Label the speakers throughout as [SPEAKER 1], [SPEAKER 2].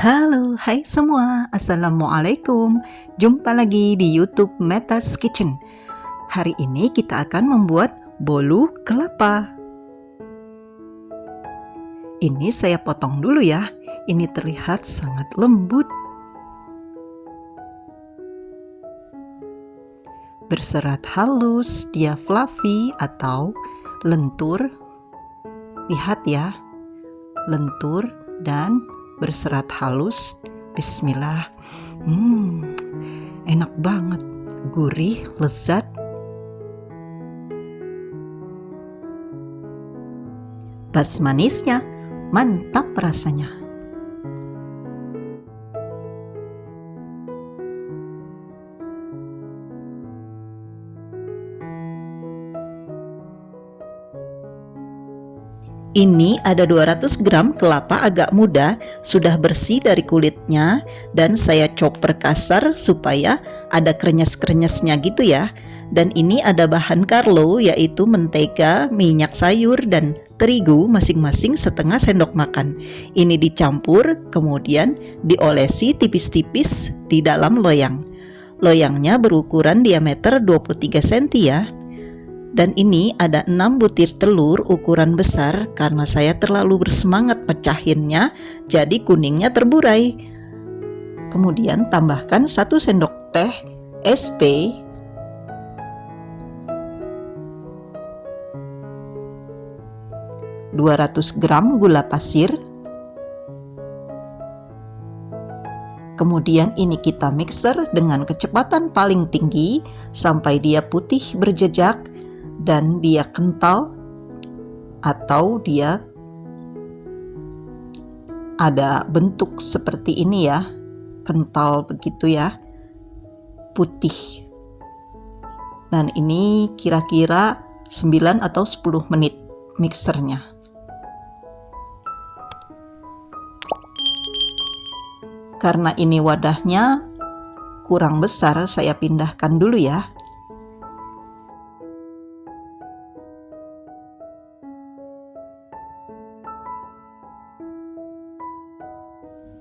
[SPEAKER 1] Halo, hai semua. Assalamualaikum. Jumpa lagi di YouTube Meta's Kitchen. Hari ini kita akan membuat bolu kelapa. Ini saya potong dulu ya. Ini terlihat sangat lembut. Berserat halus, dia fluffy atau lentur. Lihat ya, lentur dan berserat halus. Bismillah. Enak banget, gurih, lezat. Pas manisnya, mantap rasanya. Ini ada 200 gram kelapa agak muda, sudah bersih dari kulitnya, dan saya chopper kasar supaya ada krenyes-krenyesnya gitu ya. Dan ini ada bahan Carlo, yaitu mentega, minyak sayur, dan terigu masing-masing setengah sendok makan. Ini dicampur, kemudian diolesi tipis-tipis di dalam loyang. Loyangnya berukuran diameter 23 cm ya. Dan ini ada 6 butir telur ukuran besar karena saya terlalu bersemangat pecahinnya, jadi kuningnya terburai. Kemudian tambahkan 1 sendok teh SP, 200 gram gula pasir. Kemudian ini kita mixer dengan kecepatan paling tinggi sampai dia putih berjejak dan dia kental atau dia ada bentuk seperti ini ya, kental begitu ya, putih. Dan ini kira-kira 9 atau 10 menit mixernya. Karena ini wadahnya kurang besar, saya pindahkan dulu ya.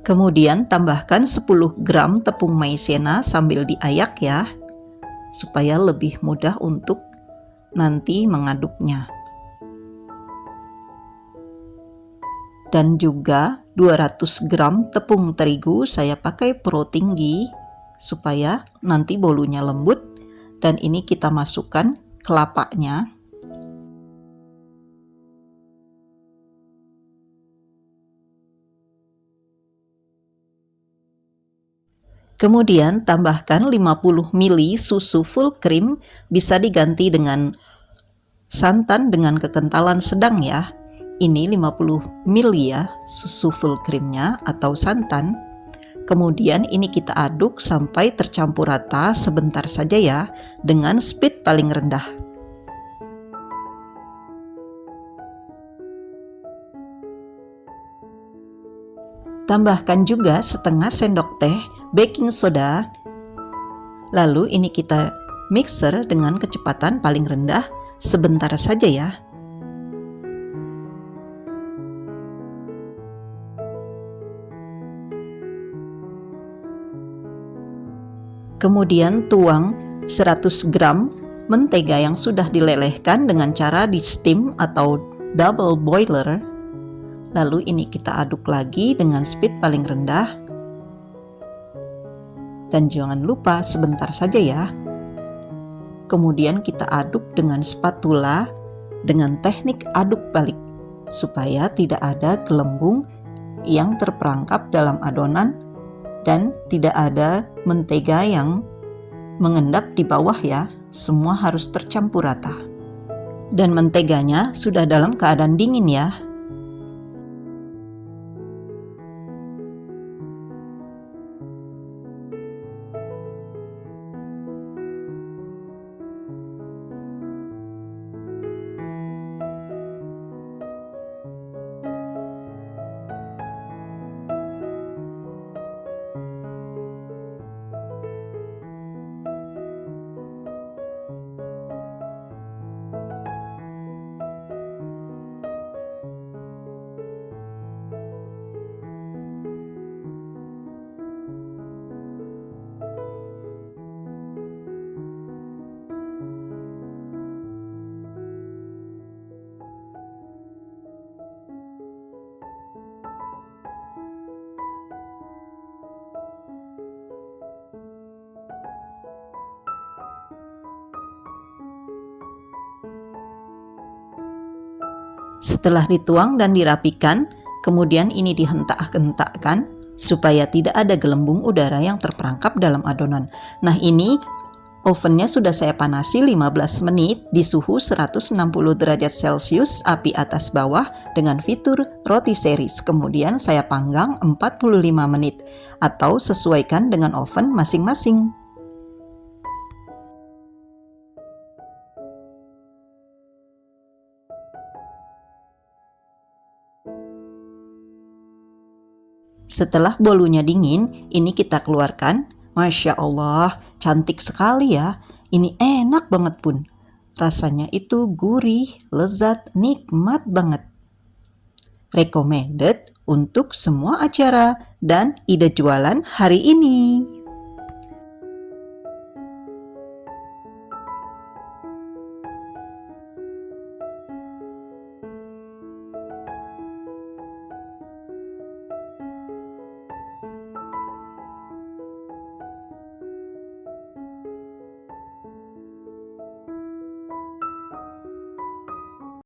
[SPEAKER 1] Kemudian tambahkan 10 gram tepung maizena sambil diayak ya, supaya lebih mudah untuk nanti mengaduknya. Dan juga 200 gram tepung terigu, saya pakai pro tinggi supaya nanti bolunya lembut. Dan ini kita masukkan kelapanya. Kemudian tambahkan 50 ml susu full cream, bisa diganti dengan santan dengan kekentalan sedang ya. Ini 50 ml ya, susu full creamnya atau santan. Kemudian ini kita aduk sampai tercampur rata sebentar saja ya, dengan speed paling rendah. Tambahkan juga setengah sendok teh baking soda. Lalu ini kita mixer dengan kecepatan paling rendah sebentar saja ya. Kemudian tuang 100 gram mentega yang sudah dilelehkan dengan cara di steam atau double boiler. Lalu ini kita aduk lagi dengan speed paling rendah. Dan jangan lupa sebentar saja ya. Kemudian kita aduk dengan spatula dengan teknik aduk balik supaya tidak ada gelembung yang terperangkap dalam adonan dan tidak ada mentega yang mengendap di bawah ya. Semua harus tercampur rata. Dan menteganya sudah dalam keadaan dingin ya. Setelah dituang dan dirapikan, kemudian ini dihentak-hentakkan supaya tidak ada gelembung udara yang terperangkap dalam adonan. Nah, ini ovennya sudah saya panasi 15 menit di suhu 160 derajat Celcius, api atas bawah dengan fitur roti series. Kemudian saya panggang 45 menit atau sesuaikan dengan oven masing-masing. Setelah bolunya dingin, ini kita keluarkan. Masya Allah, cantik sekali ya. Ini enak banget Bun. Rasanya itu gurih, lezat, nikmat banget. Recommended untuk semua acara dan ide jualan hari ini.